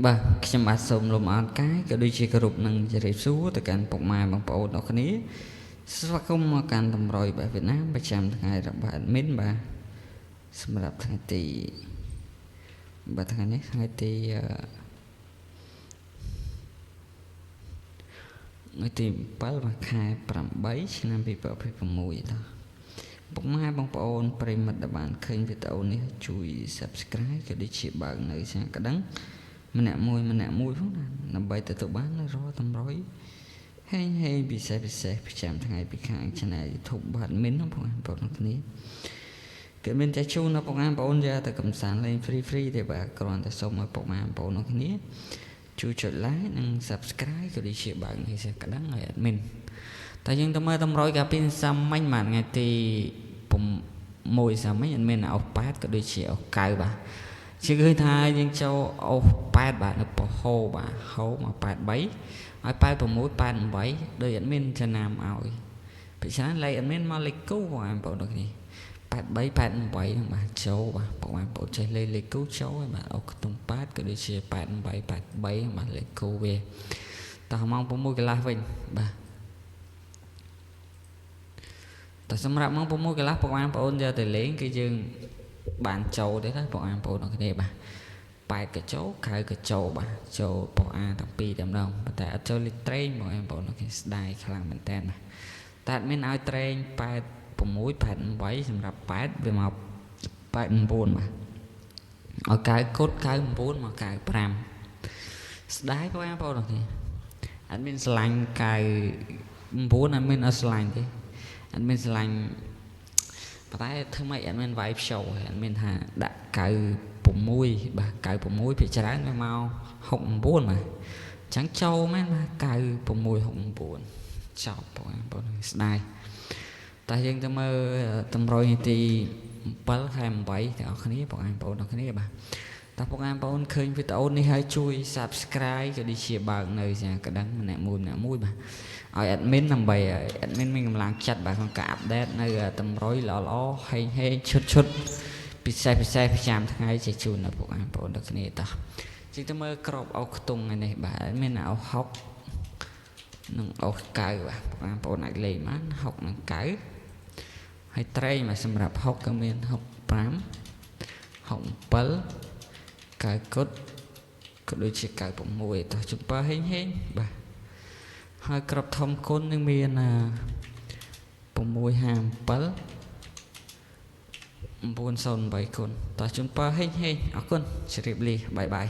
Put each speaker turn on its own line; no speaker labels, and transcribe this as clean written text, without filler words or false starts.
Bà,ខ្ញុំបាទសូមលំអរកាយក៏ដូចជាគោរពនឹងជម្រាបសួរទៅកាន់ពុកម៉ែបងប្អូនទាំងគ្នាស្វាគមន៍មកកាន់តម្រុយបែបវៀតណាមប្រចាំថ្ងៃរបស់ admin បាទសម្រាប់ថ្ងៃទីថ្ងៃនេះថ្ងៃទី7ខែ8ឆ្នាំ2026តោះពុកម៉ែបងប្អូនប្រិមិត្តដែលបានឃើញវីដេអូនេះជួយ Subscribe ក៏ដូចជាបើកនៅសាកដឹងម្នាក់មួយផងណាដើម្បីទទួលបានរាល់តម្រុយហេងពិសេសប្រចាំថ្ងៃពីខាង Channel YouTube បាទ admin បងប្អូនគ្នាគឺមានតែជួនដល់បងប្អូនយកទៅកំសាន្តលេង free ទេបាទគ្រាន់តែសូមឲ្យបងប្អូនគ្នាជួយចុច like និង Subscribe ក៏ដូចជាបើកនៅសាកដឹងឲ្យ admin តែយើងទៅមើលតម្រុយកាលពីសាមញ្ញបាទថ្ងៃទី6សាមញ្ញអត់មានអោស8ក៏ដូចជាអោស9បាទជាឃើញថាយើងចូលអោស8បាទនៅពហោបាទហោមក83ឲ្យ86 88ដោយអត់មានចំណាំឲ្យពីច្រើនលេខអត់មានមកលេខគូបងប្អូនគ្នា83 88ហ្នឹងបាទចូលបាទបងប្អូនចេះលេខគូចូលហើយបាទអោសខ្ទង់8ក៏ដូចជា88 83បាទលេខគូវាតោះម៉ោង6កន្លះវិញបាទតែសម្រាប់ម៉ោង6កន្លះបងប្អូនយកទៅលេងគឺយើងបានចូលទេណាបងប្អូនគ្នាបាទ8ក៏ចូល9ក៏ចូលបាទចូលបងទាំងពីរតែម្ដងប៉ុន្តែអត់ចូលលេខត្រេងបងប្អូនគ្នាស្ដាយខ្លាំងមែនតើបាទតែអត់មានឲ្យត្រេង86 88សម្រាប់8វាមក89បាទឲ្យ9គត់99មក95ស្ដាយបងប្អូនគ្នាអត់មានស្រឡាញ់99អត់មានអត់ស្រឡាញ់ទេអត់មានស្រឡាញ់ប៉ុន្តែធ្វើម៉េចអត់មានវាយshowអត់មានថាដាក់96បាទ96ភាគច្រើនវាមក69បាទអញ្ចឹងចូលមែនបាទ96 69ចប់បងប្អូនស្ដាយតែយើងទៅមើលតម្រុយទី7ខែ8ទាំងអស់គ្នាបងប្អូនទាំងគ្នាបាទតើបងប្អូនឃើញវីដេអូនេះហើយជួយ Subscribe ក៏ដូចជាបើកនៅចាកណ្ដឹងម្នាក់មួយបាទឲ្យ admin ដើម្បី admin មានកម្លាំងចិត្តបាទក្នុងការអាប់ដេតនៅតម្រុយល្អហេងឈុតពិសេសប្រចាំថ្ងៃជាជូនដល់បងប្អូនទាំងគ្នាតោះជាងទៅមើលក្របអោសខ្ទង់ឯនេះបាទមានអោស6និងអោស9បាទបងប្អូនអាចលេខបាន6និង9ហើយត្រេងបាទសម្រាប់6ក៏មាន65 67 9គត់ក៏ដូចជា96តោះចំបើហេងបាទហើយក្របធំគុណនឹងមាន657 908គុណតោះចំបើហេងអរគុណជម្រាបលាបាយ